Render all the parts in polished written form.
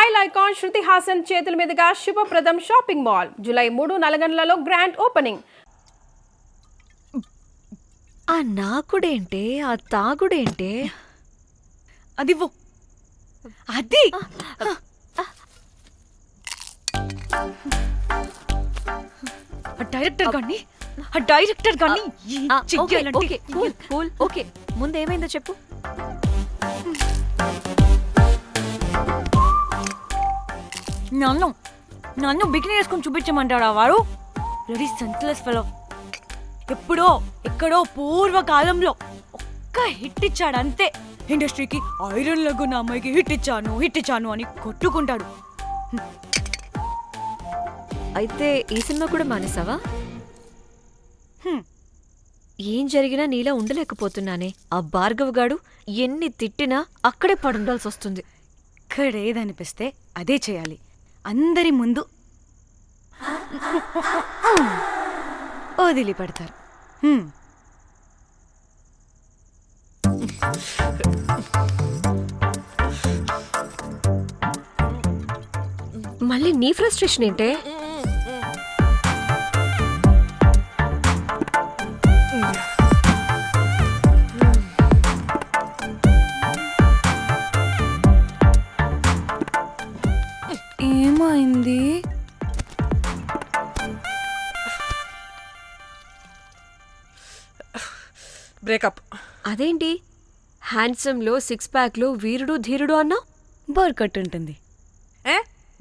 Style icon Shruti Haasan చేతుల మీదుగా Shubhapradam shopping mall July 3 నల్గొండలలో గ్రాండ్ ఓపెనింగ్. ఆ నాకుడేంటే ఆ తాగుడేంటే అదివ్వు అది డైరెక్టర్ గాని ఓకే ముందు ఏమైందో చెప్పు. నన్ను బికినీ వేసుకొని చూపించమంటాడా వాడు? Ready senseless fellow. ఎప్పుడో ఎక్కడో పూర్వకాలంలో ఒక్క హిట్ ఇచ్చాడు అంతే. ఇండస్ట్రీకి ఐరన్ లెగ్ నా అమ్మాయికి హిట్ ఇచ్చాను అని కొట్టుకుంటాడు. అయితే ఈ సినిమా కూడా మానేసావా? ఏం జరిగినా నీలా ఉండలేకపోతున్నానే. ఆ భార్గవ్ గాడు ఎన్ని తిట్టినా అక్కడే పడుండాల్సి వస్తుంది. ఇక్కడేదనిపిస్తే అదే చేయాలి. అందరి ముందు వదిలిపెడతారు. మళ్ళీ నీ ఫ్రస్ట్రేషన్ ఏంటే? ఏమైంది? బ్రేకప్. అదేంటి హ్యాండ్సమ్ లో 6 ప్యాక్ లో వీరుడు ధీరుడు అన్నా? బోర్ కట్టుంటుంది.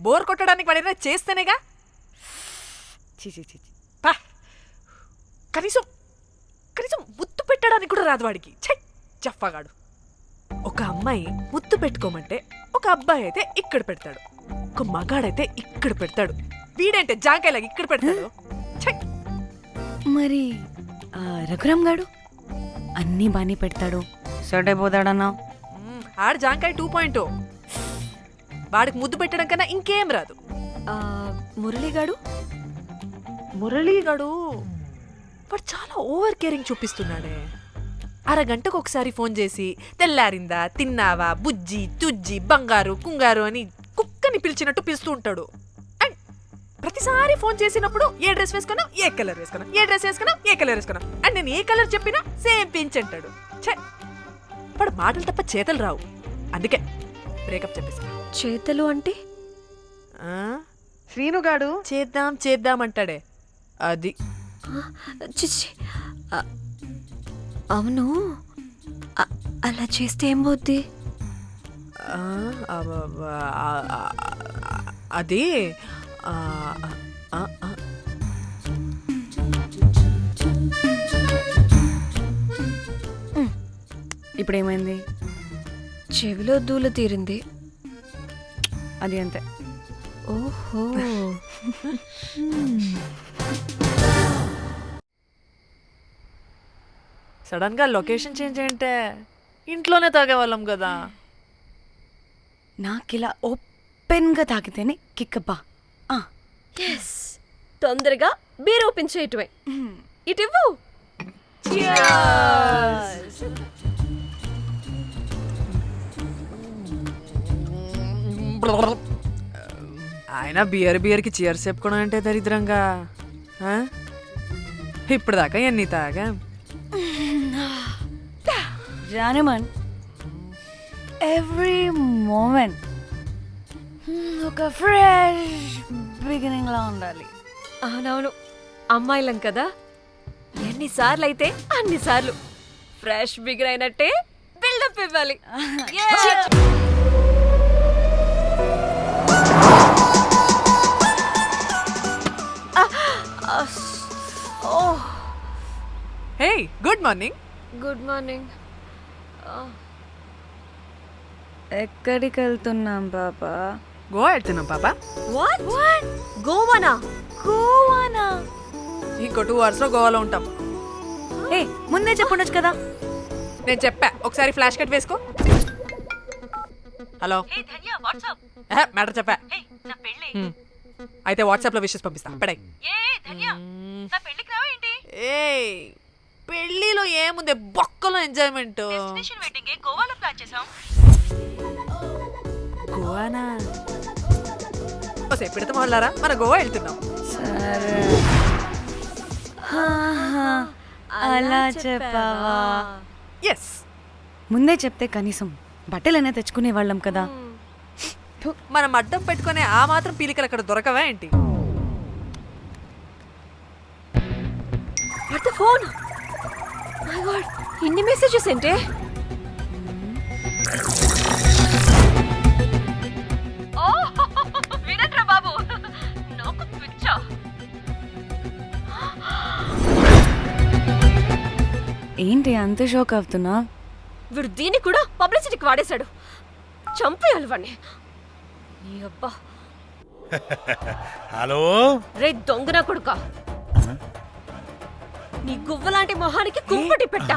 బోర్ కొట్టడానికి వాడైనా చేస్తేనేగా. పా, కనీసం ముద్దు పెట్టడానికి కూడా రాదు వాడికి. జఫాగాడు. ఒక అమ్మాయి ముద్దు పెట్టుకోమంటే ఒక అబ్బాయి అయితే ఇక్కడ పెడతాడు, ఒక మగాడైతే ఇక్కడ పెడతాడు. వీడంటే జాంకాయలాగా ఇక్కడ పెడతాడు. మరి రఘురామ్ గాడు అన్నీ బానే పెడతాడు, సెట్ అయిపోతాడన్నా. ఆడు జాంకాయ 2.0. వాడికి ముద్దు పెట్టడం కన్నా ఇంకేం రాదు. మురళీగాడు వాడు చాలా ఓవర్ కేరింగ్ చూపిస్తున్నాడే. అరగంటకు ఒకసారి ఫోన్ చేసి తెల్లారిందా, తిన్నావా, బుజ్జి తుజ్జి, బంగారు కుంగారు అని కుక్కని పిలిచినట్టు పిలుస్తూ ఉంటాడు. అండ్ ప్రతిసారి ఫోన్ చేసినప్పుడు ఏ డ్రెస్ వేసుకున్నావు, ఏ కలర్ వేసుకున్నావు, ఏ డ్రెస్ వేసుకున్నావు, ఏ కలర్ వేసుకున్నావు, అండ్ నేను ఏ కలర్ చెప్పినా సేమ్ పించ్ అంటాడు. వాడు మాటలు తప్ప చేతలు రావు. అందుకే బ్రేకప్ చెప్పేసి. చేతలు అంటే శ్రీనుగాడు చేద్దాం అంటాడే అది. చిచ్చి, అవును అలా చేస్తే ఏమవుద్ది? అది ఇప్పుడేమైంది? చెవిలో దూల తీరింది. అది అంతే. ఓహో. సడన్ గా లొకేషన్ చేంజ్ అంటే ఇంట్లోనే తాగేవాళ్ళం కదా. నాకిలా ఓపెన్ గా తాగితేనే కిక్కబ్బా. తొందరగా బీర్ ఓపెన్ చేయటమే. ఇటివ్వు. ఆయన బియర్కి చీర్స్ చెప్పుకోవడం అంటే దరిద్రంగా. ఇప్పుడు దాకా ఎన్ని తాగా జానమన్. ఎవ్రీ మూమెంట్ ఒక ఫ్రెష్ బిగినింగ్ లా ఉండాలి. అవునవును, అమ్మాయిలం కదా, ఎన్నిసార్లు అయితే అన్నిసార్లు ఫ్రెష్ బిగిన్ అయినట్టే బిల్డప్ ఇవ్వాలి. హే, గుడ్ మార్నింగ్. Good morning. ఎక్కడికి వెళ్తున్నాం పాపా? గోవా వెళ్తున్నాం పాపా. వాట్? గోవానా? ఇంకో 2 hours లో గోవాలో ఉంటాం. ముందే చెప్పుండొచ్చు కదా. నేను చెప్పా, ఒకసారి ఫ్లాష్ కట్ వేసుకో. హలో, మ్యాటర్ చెప్పా. అయితే వాట్సాప్ లో విషెస్ పంపిస్తా. పడాయి. పెళ్లిలో ఏముంది, బొక్కలో ఎంజాయ్మెంట్. గోవానా? ఒసే పిడత మొహల్లారా మన గోవా వెళ్తున్నాం. సరే అలా చెప్పావా? ఎస్, ముందే చెప్తే కనీసం బట్టలైనా తెచ్చుకునే వాళ్ళం కదా. మనం అడ్డం పెట్టుకునే ఆ మాత్రం పీలికలు అక్కడ దొరకవా ఏంటి? What the phone? My God, ఇన్ని మెసేజెస్ ఏంటే? వీరేంద్ర బాబు, నాకు పిచ్చా. ఏంటి అంత షాక్ అవుతున్నా? వీడు దీన్ని కూడా పబ్లిసిటీకి వాడేశాడు. చంపేయాలి వాడిని. నీ అబ్బా. హలో రే దొంగన కొడుక, నీ గువ్వలాంటి మొహానికి కుంపటి పెట్టా.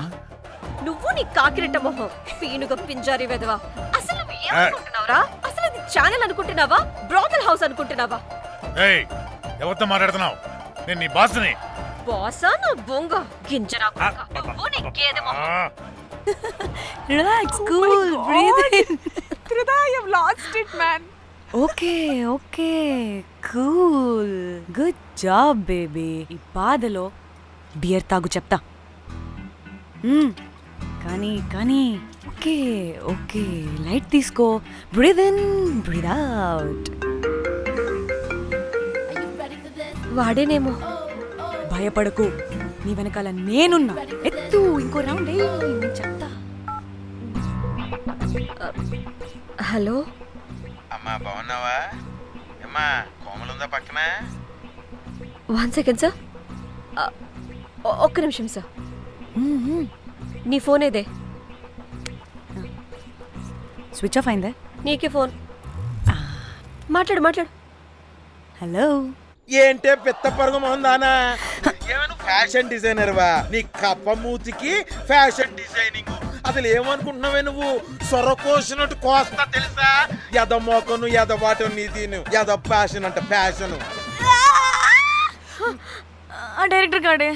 నువ్వు నీ కాకిరెట్ట మొహం, పీనుగ పింజారి వెదవా. అసలు నువ్వు ఏమనుకుంటున్నావురా? అసలు ఇది ఛానల్ అనుకుంటున్నావా, బ్రోకల్ హౌస్ అనుకుంటున్నావా? ఏయ్, ఎవరితో మాట్లాడుతున్నావు? నేను నీ బాస్ని. బాసా నా బొంగ గింజరా కొడుక, నువ్వు నీ గేదె మొహం. Relax, cool, breathe in. Tridha, I have lost it man. Okay okay, cool, good job baby. ఈ బాధలో బియర్ తాగు చెప్తా. కానీ కానీ ఓకే ఓకే, లైట్ తీసుకో. Breathe in, breathe out. వాడేనేమో. భయపడకు, నీ వెనకాల నేనున్నా. ఎత్తు, ఇంకో రౌండ్ నేను చెప్తా. హలో అమ్మా, బాగున్నావా? అమ్మా, కోమలుందా పక్కన? 1 సెకండ్ సార్, ఒక్క నిమిషం సార్. నీ ఫోన్ ఏదే? స్విచ్ ఆఫ్ అయిందే. నీకే ఫోన్. మాట్లాడు మాట్లాడు. హలో, ఏంటే పెద్ద పరుగు మొహందానా? ఏమైనా ఫ్యాషన్ డిజైనర్ వా? నీ కప్ప మూతికి ఫ్యాషన్ డిజైనింగ్. అసలు ఏమనుకుంటున్నావే నువ్వు? సొర కోసినట్టు కోస్తా తెలుసా? ఎద మోకను ఎద వాటను నీ దీను ఎద ఫ్యాషన్ అంట ఫ్యాషన్. డైరెక్టర్ గాడే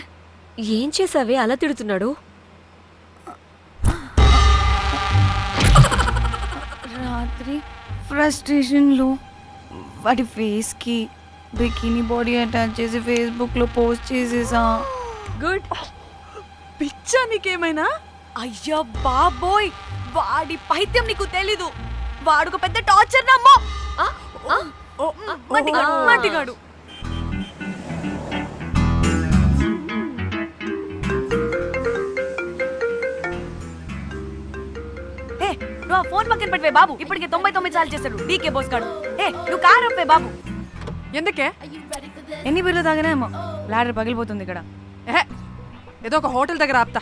ఏం చేసావే అలా తిడుతున్నాడు? రాత్రి ఫ్రస్ట్రేషన్లో వాడి ఫేస్కి బికినీ బాడీ అటాచ్ చేసి ఫేస్బుక్లో పోస్ట్ చేసేసా. గుడ్. పిచ్చా నీకేమైనా? అయ్యా బాబోయ్, వాడి పైత్యం నీకు తెలీదు. వాడుక పెద్ద టార్చర్ నమ్మో. మట్టిగాడు. నువ్వు ఆ ఫోన్ పక్కన పెట్టవే బాబు. ఇప్పటికే 99 సార్లు చేశాడు డీకే బోస్ గాడు. నువ్వు కారు అప్పే బాబు. ఎందుకే? ఎన్ని బిర్లు తాగినాయేమో, లాడర్ పగిలిపోతుంది ఇక్కడ. ఏదో ఒక హోటల్ దగ్గర ఆపుతా.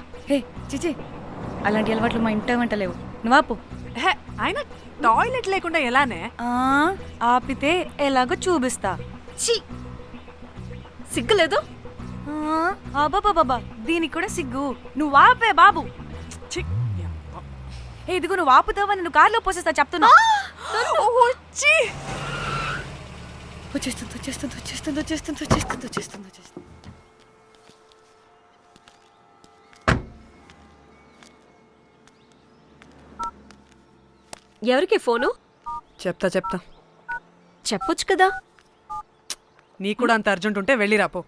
చిచి, అలాంటి అలవాట్లు మా ఇంట వెంట లేవు. నువ్వు ఆపు. ఆయన టాయిలెట్ లేకుండా ఎలానే? ఆపితే ఎలాగో చూపిస్తా. ఛీ, సిగ్గులేదు? బాబా, దీనికి కూడా సిగ్గు. నువ్వు ఆపే బాబు. ఇదిగో నువ్వు ఆపుతావని నువ్వు కార్లో పోసేస్తా చెప్తున్నా. వచ్చేస్తుంది. ఎవరికి ఫోను? చెప్తా చెప్పొచ్చు కదా. నీ కూడా అంత అర్జెంట్ ఉంటే వెళ్ళి రాపో.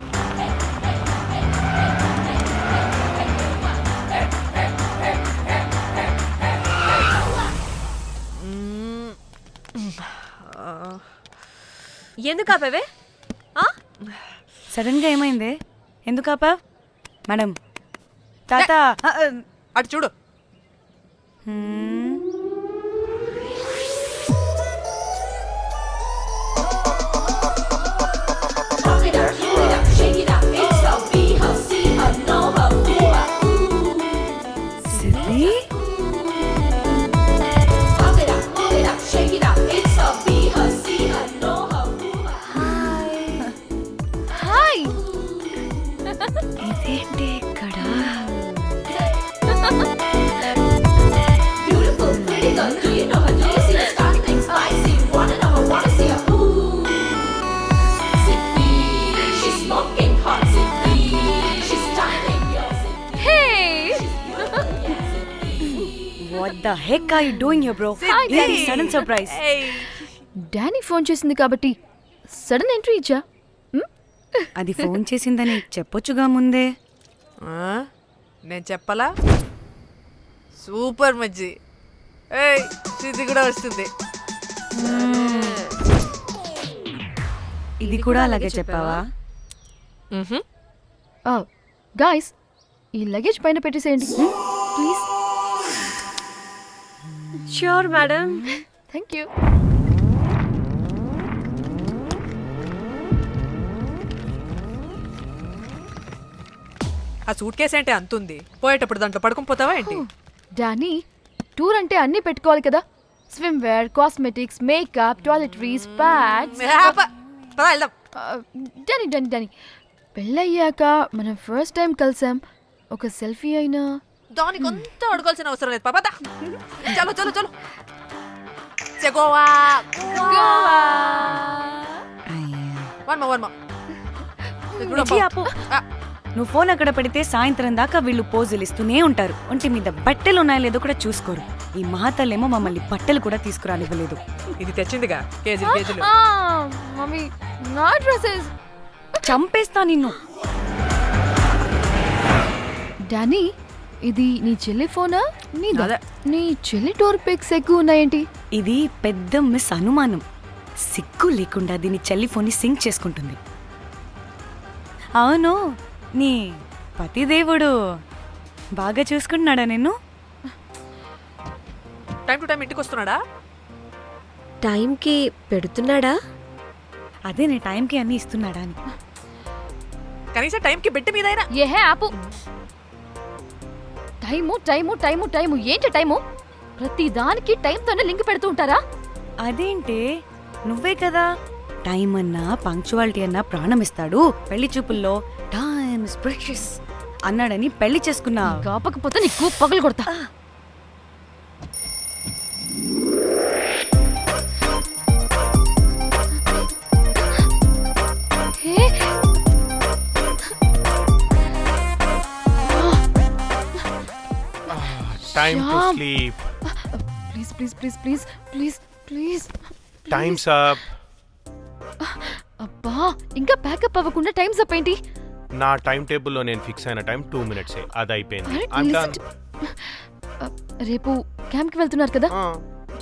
ఎందుకు ఆపేవే? సడన్ గా ఏమైంది? ఎందుకు ఆపా? మేడం, తాత అటు చూడు. ఇదేంటి ఇక్కడ? What the heck are you doing here, bro? Hi, ఏంటి సడన్ సర్ప్రైజ్? డానీ ఫోన్ చేసింది కాబట్టి సడన్ ఎంట్రీ ఇచ్చా అది ఫోన్ చేసిందని చెప్పొచ్చుగా ముందే. ఆ? నేను చెప్పలా సూపర్ మజ్జి. ఏయ్ ఇది కూడా వస్తుంది. ఇది కూడా అలాగే చెప్పావా? గాయస్ ఈ లగేజ్ పైన పెట్టేసేయండి please. Sure madam. Thank you. ఆ సూట్ కేసు అంటే అంతుంది, పోయేటప్పుడు దాంట్లో పడుకుని పోతావా ఏంటి? డానీ టూర్ అంటే అన్నీ పెట్టుకోవాలి కదా. Swimwear, cosmetics, makeup, toiletries, pads. పద వెళ్దాం. డానీ డానీ డానీ పెళ్ళయ్యాక మనం ఫస్ట్ టైం కలిసాం, ఒక సెల్ఫీ అయినా. దానికి అంతా అడగాల్సిన అవసరం లేదు పాపా. చలో చలో చలో. గోవా వర్మ మిర్చి ఆపు. నువ్వు ఫోన్ అక్కడ పెడితే సాయంత్రం దాకా వీళ్ళు పోజులు ఇస్తూనే ఉంటారు. ఒంటి మీద బట్టలు ఉన్నాయో లేదో కూడా చూసుకోరు. ఈ మహాతల్లేమో మమ్మల్ని బట్టలు కూడా తీసుకురానివ్వలేదు. ఇది తెచ్చిందిగా కేజీలు కేజీలు. మమ్మీ నా డ్రెస్సెస్. చంపేస్తా నిన్ను. డానీ ఇది నీ చెల్లి ఫోనా నీదా? అదే. నీ చెల్లి టూర్ పిక్స్ ఎక్కువ ఉన్నాయేంటి? ఇది పెద్ద మిస్ అనుమానం. సిగ్గు లేకుండా దీని చెల్లి ఫోన్ని సింక్ చేసుకుంటుంది. అవును, నీ పతిదేవుడు బాగా చూసుకుంటున్నాడా నిన్ను? టైం టు టైం ఇంటికి వస్తున్నాడా? టైంకి పెడుతున్నాడా? అదే నీ టైంకి అన్నీ ఇస్తున్నాడా అని. కనీసం టైంకి బెట్టి మీదైనా. ఏహే ఆపు. టైము టైము టైము టైము ఏంటి టైము? ప్రతి దానికి టైంతోనే లింక్ పెడుతూ ఉంటారా? అదేంటే నువ్వే కదా టైం అన్నా పంక్చువాలిటీ అన్నా ప్రాణం ఇస్తాడు, పెళ్లి చూపుల్లో టైమ్ ఇస్ ప్రెషియస్ అన్నాడని పెళ్లి చేసుకున్నా. కాపకపోతే నీకు పగలు కొడతా. Time to Shyam. sleep. Please please please please please please. Time's up. అబ్బా ఇంకా ప్యాకప్ అవ్వకుండా టైం అప్ ఏంటి? నా టైం టేబుల్లో నేను ఫిక్స్ అయిన టైం 2 minutes. అది అయిపోయింది. Alright, I'm listen done. రేపు క్యాంప్కి వెళ్తున్నారు కదా,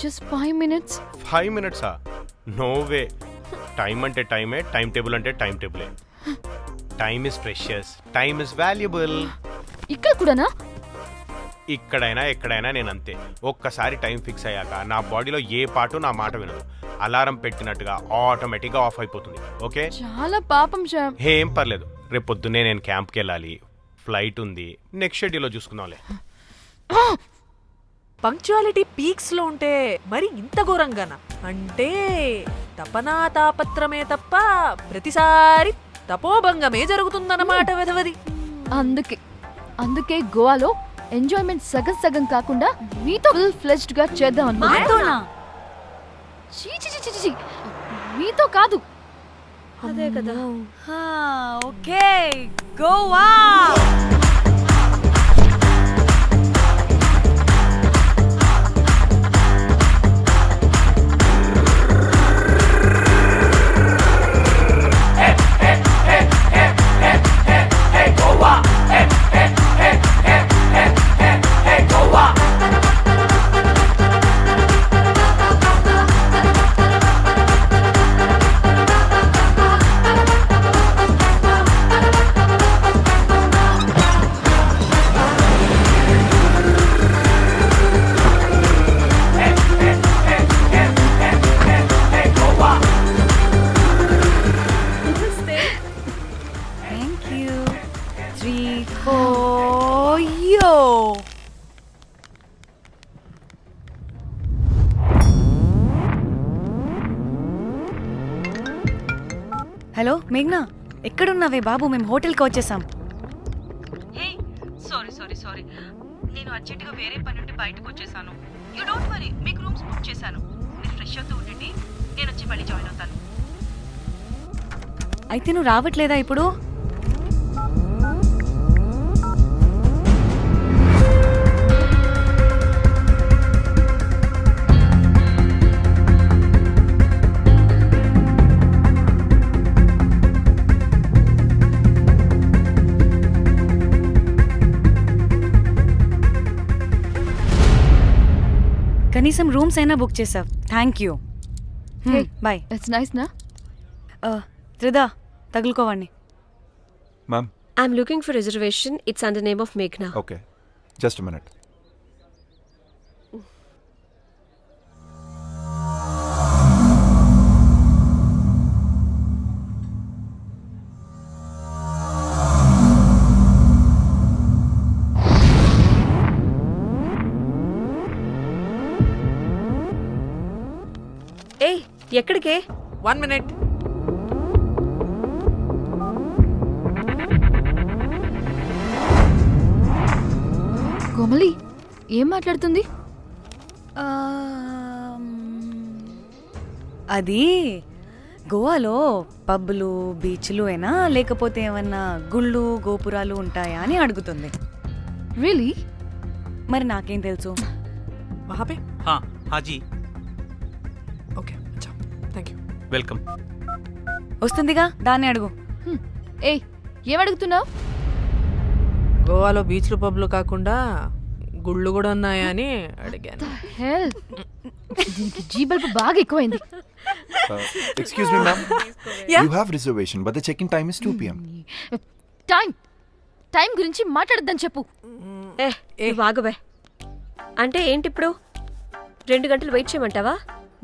just 5 minutes. 5 minutes? No way. Time అంటే టైమే, టైం టేబుల్ అంటే టైం టేబులే. Time is precious, time is valuable. ఇక్కడ కూడానా? ఇక్కడైనా ఎక్కడైనా నేను అంతే. ఒక్కసారి టైం ఫిక్స్ అయ్యాక నా బాడీలో ఏ పాటు నా మాట వినదు. అలారం పెట్టినట్టుగా ఆటోమేటిక్గా ఆఫ్ అయిపోతుంది. ఓకే, చాలా పాపం శ్యామ్. ఏం పర్లేదు. రేపు పొద్దున్నే నేను క్యాంప్కి వెళ్ళాలి, ఫ్లైట్ ఉంది. నెక్స్ట్ షెడ్యూల్లో చూసుకుందాంలే. పంక్చువాలిటీ పీక్స్ లో ఉంటే మరి ఇంత ఘోరంగానా? అంటే తపనా తాపత్రమే తప్ప ప్రతిసారి తపోభంగమే జరుగుతుందన్నమాట వెధవది. అందుకే గోవాలో ఎంజాయ్మెంట్ సగం సగం కాకుండా మీతో ఫుల్ ఫ్లెజ్డ్ గా చేద్దాం మాతోనా? చీ చీ చీ చీ, మీతో కాదు. అదే కదా. Okay, Goa. Thank you. 3, 4, yo. Hello మేఘ్నా, ఎక్కడున్నావే బాబు? మేము హోటల్కి వచ్చేసాం. సారీ నేను అర్జెంటుగా వేరే పని నుండి బయటకు వచ్చేసాను. యూ డోంట్ వరీ, మీకు రూమ్స్ బుక్ చేశాను. మీరు ఫ్రెష్ అవుతూ ఉండండి, నేను వచ్చి మళ్ళీ జాయిన్ అవుతాను. అయితే నువ్వు రావట్లేదా ఇప్పుడు? కనీసం రూమ్స్ అయినా బుక్ చేసావు, thank you. Hey. Bye. It's nice నా? త్రిదా తగులుకోవండి. Ma'am I'm looking for reservation. It's under name of మేఘ్నా. Okay, just minute. ఏ ఎక్కడికే? 1 minute. కోమలి ఏం మాట్లాడుతుంది? అది గోవాలో పబ్బులు బీచ్లు అయినా లేకపోతే ఏమన్నా గుళ్ళు గోపురాలు ఉంటాయా అని అడుగుతుంది. రియలీ? మరి నాకేం తెలుసు? वहाँ पे? हाँ जी, ओके, अच्छा, थैंक यू. वेलकम. వస్తుందిగా, దాన్ని అడుగు. ఏయ్ ఏం అడుగుతున్నావు? గోవాలో బీచ్లు పబ్లు కాకుండా గుళ్ళు కూడా ఉన్నాయా అని అడిగాను. హెల్, దీనికి జీ బల్బ్ బాగా ఎక్కువైంది. Excuse me ma'am, Yeah. You have reservation but the check in time is 2 PM. Time గురించి మాట్లాడద్దని చెప్పు. ఏ బాగుబే. అంటే ఏంటి ఇప్పుడు 2 గంటలు వెయిట్ చేయమంటావా?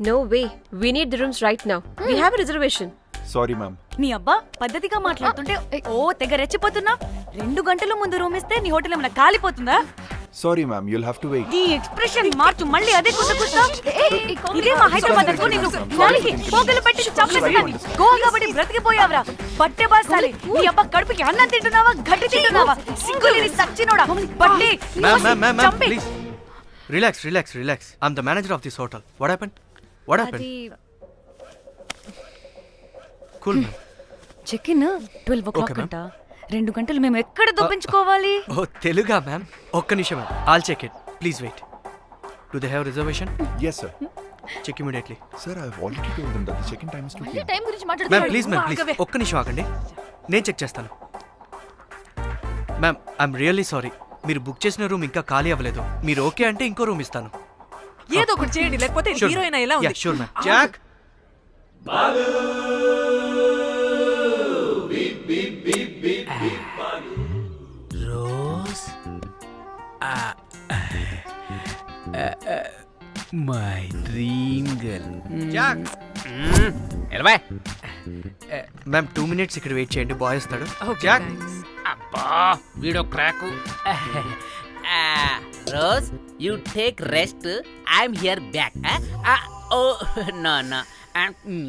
No way, we need the rooms right now. We have a reservation. Sorry ma'am. నీ అబ్బా పద్ధతిగా మాట్లాడుతుంటే ఓ తెగ రెచ్చిపోతున్నా. 2 గంటల ముందు రూమ్ ఇస్తే నీ హోటల్ ఏమైనా కాలిపోతుందా? Sorry ma'am, you'll have to wait. ఈ ఎక్స్ప్రెషన్ మార్చు, మళ్ళీ అదే కుసకుస్తా. ఇదే మా హైదరాబాద్ అనుకో, నేను నాలికి పోగలు పెట్టి చంపేస్తాను. గోవా కాబట్టి బ్రతికిపోయావరా బట్టే బాసాలి. నీ అబ్బా కడుపుకి అన్నం తింటున్నావా, గడ్డి తింటున్నావా? సింగులేని సచ్చినోడా బట్టే. Ma'am, చంపే. please. Relax. I'm the manager of this hotel. What happened? అది Cool, ma'am. Check in 12 o'clock Okay, ma'am. అంట. 2 గంటలు మేము ఎక్కడ దొప్పించుకోవాలి? Oh, Teluga, ma'am. ఒక్క నిమిషం, ma'am. I'll check it. Please wait. Do they have reservation? Yes sir. Check immediately. Sir, I have already told them that the check in time is 2 PM. Time గురించి Ma'am, మాట్లాడుతున్నాడు. please. ఒక్క నిమిషం ఆగండి. నేను check చేస్తాను. Ma'am, I'm really sorry. మీరు book చేసిన room ఇంకా ఖాళీ అవ్వలేదు. మీరు ఓకే అంటే ఇంకో రూమ్ ఇస్తాను. ఏదో ఒకటి చేయండి, లేకపోతే హీరోయిన్ ఎలా ఉంది? Sure ma'am. Jack, Rose, my dream girl. Jack. ఎలవా. మ్యామ్ 2 minutes ఇక్కడ వెయిట్ చేయండి, బాయ్ వస్తాడు. Okay, Jack. thanks. అబ్బా వీడో crack. Rose, you take rest. I'm here back. Oh no.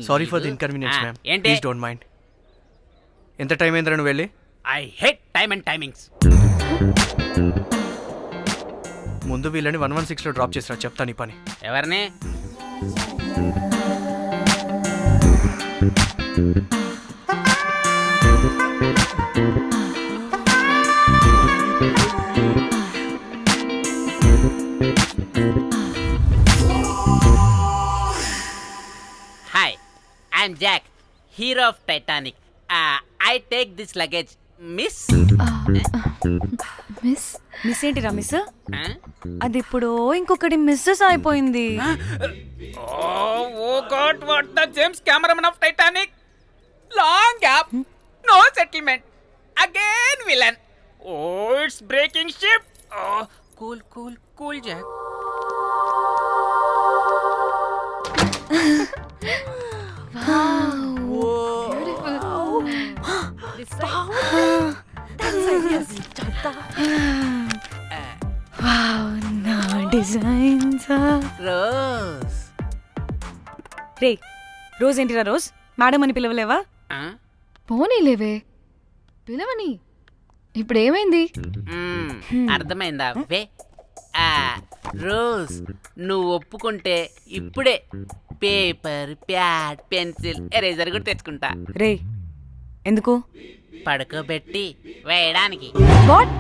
Sorry for the inconvenience ma'am. ఏంటి? Please don't mind. ఎంత time అయిందిరా నువ్వు వెళ్ళి? I hate time and timings. ముందు వీళ్ళని 116లో డ్రాప్ చేసినా, చెప్తాను ఈ పని. ఎవరిని? Hi, I'm Jack, hero of Titanic. I take this luggage. Miss miss ఏంటిరా మిస్? అది ఇప్పుడు ఇంకొకటి మిస్సెస్ అయిపోయింది. Oh God, what the James cameraman of Titanic. Long gap, no settlement, again villain. Oh it's breaking ship. Cool Jack. నా designs. Rose. రే Rose ఏంటిరా Rose? Madam అని పిలవలేవా? పోనీలేవే, పిలవని. ఇప్పుడు ఏమైంది? అర్థమైందా? వే రోజ్, నువ్వు ఒప్పుకుంటే ఇప్పుడే పేపర్, ప్యాడ్, పెన్సిల్, ఎరేజర్ కూడా తెచ్చుకుంటా. రే ఎందుకు? పడుకోబెట్టి వేయడానికి. వాట్?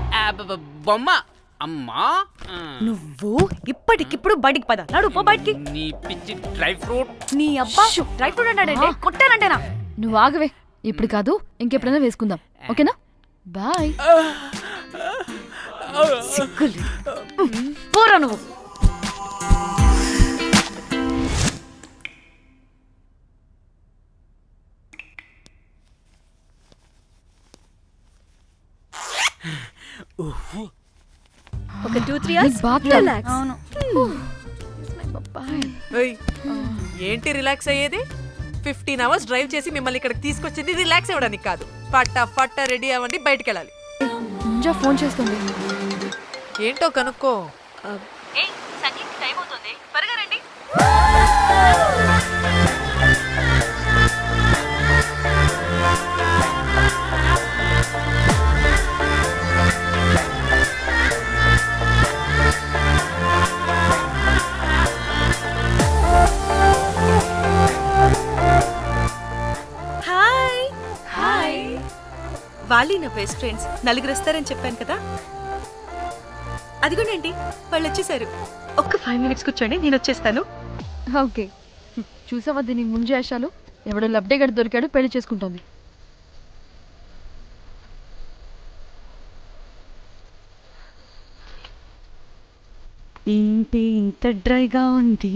బొమ్మ. అమ్మా, నువ్వు ఇప్పటికిప్పుడు బయటికి పద. నడు పో బయటికి. నీ పిచ్చి డ్రై ఫ్రూట్. నీ అబ్బా డ్రై ఫ్రూట్ అన్నాడంటే కొట్టానంటేనా? నువ్వు ఆగవే, ఇప్పుడు కాదు ఇంకెప్పుడైనా వేసుకుందాం, ఓకేనా? బాయ్. సిగ్గులు పోరా నువ్వు. ఒక 2-3 hours రిలాక్స్. ఏయ్, ఏంటి రిలాక్స్ అయ్యేది? 15 hours డ్రైవ్ చేసి మిమ్మల్ని ఇక్కడికి తీసుకొచ్చింది రిలాక్స్ అవ్వడానికి కాదు. ఫట్ట రెడీ అవ్వండి, బయటికి వెళ్ళాలి. ముంజా ఫోన్ చేస్తుంది. ఏంటో కనుక్కో. సంగీత్ టైం అవుతుంది, త్వరగా రండి. హాయ్. హాయ్. వాళ్ళీ నా బెస్ట్ ఫ్రెండ్స్, నలుగురు వస్తారని చెప్పాను కదా. అదిగోనండి వాళ్ళు వచ్చేసారు. ఒక్క 5 minutes కూర్చోండి, నేను వచ్చేస్తాను. ఓకే, చూసావా దీని ముంజేషాలు? ఎవడో లబ్డే గడి దొరికాడు, పెళ్లి చేసుకుంటోంది. ఏంటి ఇంత డ్రైగా ఉంది?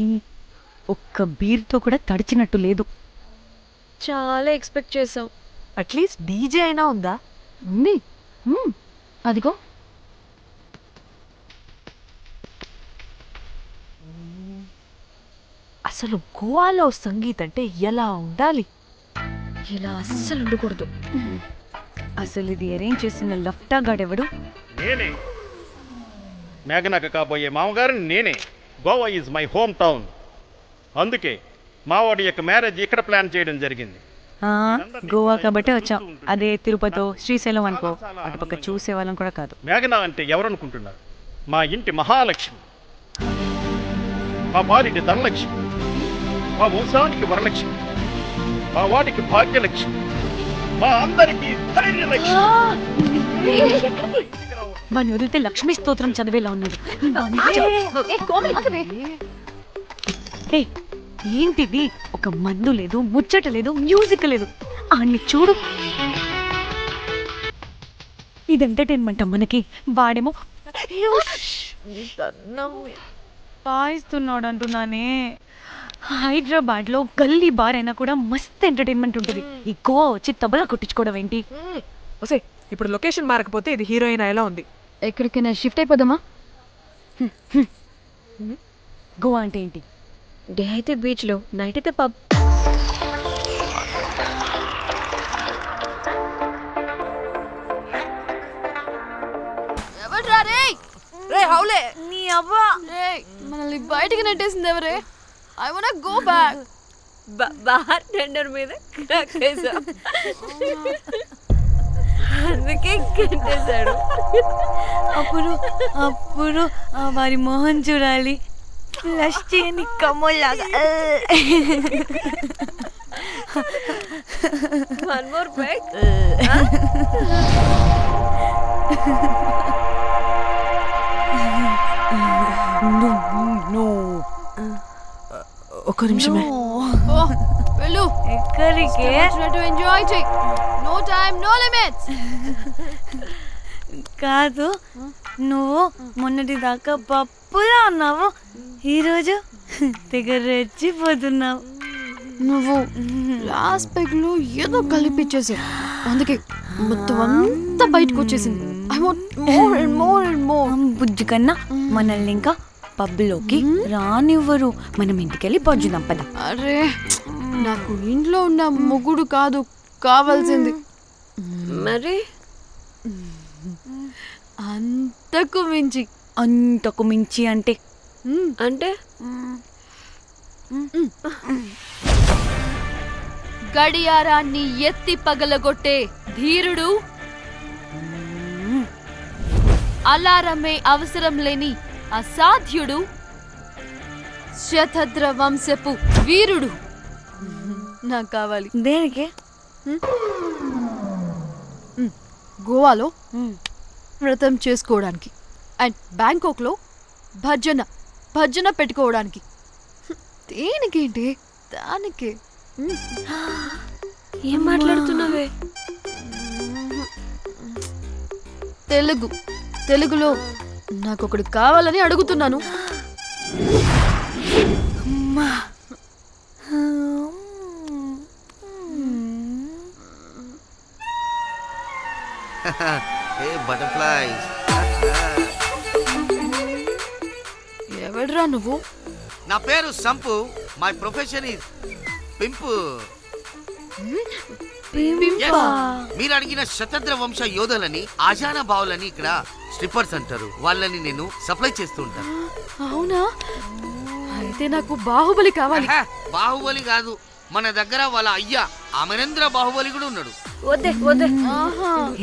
ఒక్క బీర్తో కూడా తడిచినట్టు లేదు. చాలా ఎక్స్పెక్ట్ చేసాం. అట్లీస్ట్ డీజే అయినా ఉందా? ఉంది. అదిగో. అసలు గోవాలో సంగీత్ అంటే ఎలా ఉండాలి? ఇలా అస్సలు ఉండకూడదు. అసలు ఇది అరేంజ్ చేసిన లఫ్టా గాడెవడు? నేనే మేఘనకు కాబోయే మామగారిని నేనే. Goa is my home town. అందుకే మావాడి యొక్క మ్యారేజ్ ఇక్కడ ప్లాన్ చేయడం జరిగింది. గోవా కాబట్టి వచ్చాం. అదే తిరుపతి శ్రీశైలం అనుకో, అటుపక్క చూసే వాళ్ళం కూడా కాదు. మేఘన అంటే ఎవరనుకుంటున్నారు? మా ఇంటి మహాలక్ష్మి, మా వారికి ధనలక్ష్మి, మా వంశానికి వరలక్ష్మి, మా వాడికి భాగ్యలక్ష్మి, మా అందరికీ ధైర్యలక్ష్మి. వాడిని వదిలితే లక్ష్మీ స్తోత్రం చదివేలా ఉన్నాడు. ఏయ్, ఏంటిది? ఒక మందు లేదు, ముచ్చట లేదు, మ్యూజిక్ లేదు. అన్ని చూడు. ఇది ఎంటర్టైన్మెంట్ మనకి. వాడేమో పాయిస్తున్నాడు అంటున్నానే. హైదరాబాద్ లో గల్లీ బార్ అయినా కూడా మస్త్ ఎంటర్టైన్మెంట్ ఉంటుంది. ఈ గోవా వచ్చి తబలా కొట్టించుకోవడం ఏంటి? ఒసే, ఇప్పుడు లొకేషన్ మారకపోతే ఇది హీరోయిన్ ఎలా ఉంది? ఎక్కడికైనా షిఫ్ట్ అయిపోదామా? గోవా అంటే ఏంటి? డే అయితే బీచ్ లో, నైట్ అయితే పబ్. రే హౌలే, నీ అవ్వా మనల్ని బయటికి నెట్టేసింది ఎవరే? I want go back. Bar tender మీద crack వేసాం. అందుకే కట్టేశాడు. అప్పుడు వారి మొహం చూడాలి, ఫ్లష్ చేయని కమ్మోలాగా. One more pack. ఒక్క నిమిషమే. వెళ్ళు. ఎక్కడికి? ఎంజాయ్ చెయ్. No time, no limits. కాదు, నువ్వు మొన్నటి దాకా పప్పులా ఉన్నావు, ఈరోజు తెగ రెచ్చిపోతున్నావు. నువ్వు లాస్ట్ పెగ్ లో ఏదో కలిపిచ్చేసావు, అందుకే మొత్తం అంతా బయటకు వచ్చేసింది. I want more and more and more. బుజ్జి కన్నా మనల్ని ఇంకా పబ్లోకి రానివ్వరు. మనం ఇంటికెళ్ళి పజ్జుదాం పద. అరే, నాకు ఇంట్లో ఉన్న మొగుడు కాదు కావాల్సింది. మరి అంతకు మించి. అంతకు మించి అంటే అంటే గడియారాన్ని ఎత్తి పగలగొట్టే ధీరుడు, అలారమే అవసరం లేని అసాధ్యుడు, శతద్ర వంశపు వీరుడు నాకు కావాలి. దేనికి? గోవాలో వ్రతం చేసుకోవడానికి అండ్ బ్యాంకాక్లో భజన పెట్టుకోవడానికి. దేనికేంటి? దానికి. ఏం మాట్లాడుతున్నావే? తెలుగులో నాకొకడు కావాలని అడుగుతున్నాను. ఏ బటర్ఫ్లైస్. ఎవడ్రా నువ్వు? నా పేరు Sampu. My profession is pimp. Yes. మీరు అడిగిన శతద్ర వంశ యోధులని ఆజానా బావులని ఇక్కడ స్ట్రిప్పర్స్ అంటారు. వాళ్ళని నేను సప్లై చేస్తూ ఉంటాను. అవునా? అయితే నాకు బాహుబలి కావాలి. ఆహా, బాహుబలి కాదు, మన దగ్గర వాళ్ళ అయ్యా అమరేంద్ర బాహుబలి కూడా ఉన్నాడు. వద్దే వద్దే.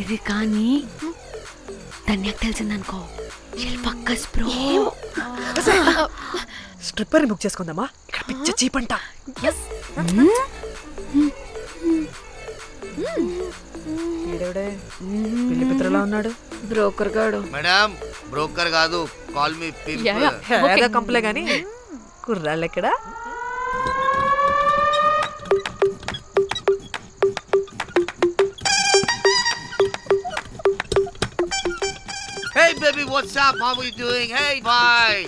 ఇది కానీ ధన్యకు తెలిసిందనుకో ఫక్కస్ బ్రో. స్ట్రిప్పర్ బుక్ చేసుకుందామా? ఇక్కడ పిచ్చ చీపంట. పిల్లి పిత్రలా ఉన్నాడు. బ్రోకర్ గాడు. మేడం బ్రోకర్ కాదు, కాల్ మీ హేగా కంపలే గాని కుర్రాళ్ళు ఎక్కడ? Hey baby, what's up? How are you doing? Hey bye.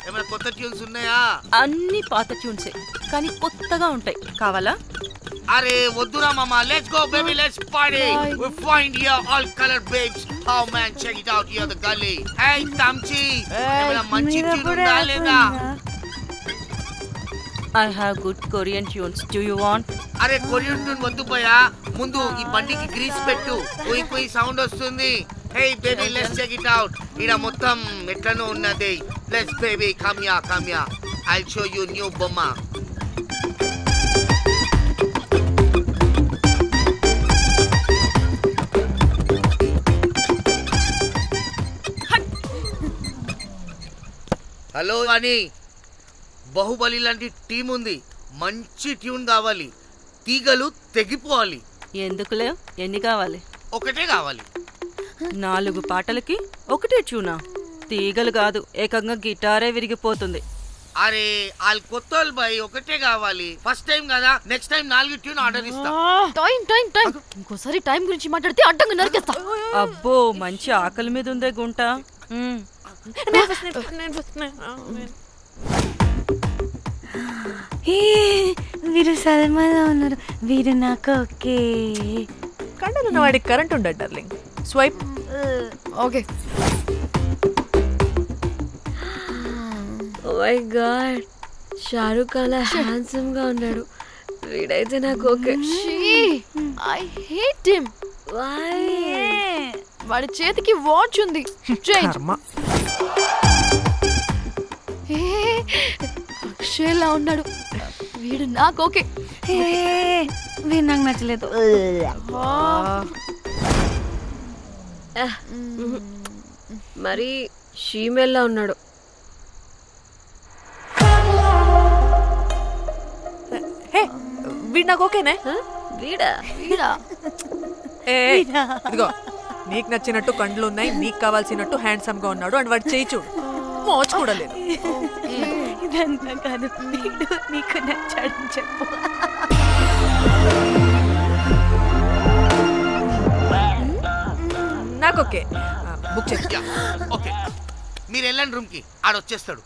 ఏమైనా కొత్త ట్యూన్స్ ఉన్నాయా? అన్ని పాత ట్యూన్సే కానీ కొత్తగా ఉంటాయి. కావాలా? అరే వద్దురా మామ, let's go baby, let's party. We find here all color babes. Oh man, check it out here the gully. Hey Tamchi, ఏమైనా మంచి ట్యూన్ ఉందా లేదా? I have good Korean tunes. Do you want? అరే కొరియన్ ట్యూన్ వద్దు పోయా, ముందు ఈ బండికి గ్రీస్ పెట్టు. కుయ్ కుయ్ సౌండ్ వస్తుంది. Hey baby, let's check it out. ఇడ మొత్తం ఎట్లనో ఉన్నది. Let's baby, come here. I'll show you new బొమ్మ. హలో అని బాహుబలి లాంటి టీం ఉంది. మంచి ట్యూన్ కావాలి, తీగలు తెగిపోవాలి. ఎందుకులే, ఎన్ని కావాలి? ఒకటే కావాలి. 4 పాటలకి ఒకటే ట్యూనా? తీగలు కాదు, ఏకంగా గిటారే విరిగిపోతుంది. అరే వాళ్ళు కొత్త వాళ్ళు బాయ్, ఒకటే కావాలి. ఫస్ట్ టైం కదా, నెక్స్ట్ టైం 4 ట్యూన్ ఆర్డర్ ఇస్తా. టైం ఇంకోసారి టైం గురించి మాట్లాడితే అడ్డంగా నరికేస్తా. అబ్బో, మంచి ఆకలి మీద ఉందే గుంట. వీరు సల్మాలో ఉన్నారు. వీరు నాకు ఓకే. కండలున్న వాడికి కరెంట్ ఉండదు darling. Swipe. Okay. Oh my god, Shahrukh అలా హ్యాండ్సమ్ గా ఉన్నాడు. వీడైతే నాకు okay. I hate him. Why? వాడి చేతికి వాచ్ ఉంది. అక్షయ్లా ఉన్నాడు. వీడు నాకు ఓకే. వీరు నాకు నచ్చలేదు. మరి షీమెల్లా ఉన్నాడు. వీడు నాకు ఓకేనే. వీడా? ఇదిగో, నీకు నచ్చినట్టు కండ్లు ఉన్నాయి, నీకు కావాల్సినట్టు హ్యాండ్సమ్ గా ఉన్నాడు అండ్ వాడు చేయి చూడు, మోచు కూడా లేదు. ఇదంతా కాదు, వీడు నీకు నచ్చాడని చెప్పు. నాకు ఓకే. బుక్ చేసి ఓకే, మీరు వెళ్ళండి రూమ్ కి, ఆడొచ్చేస్తాడు.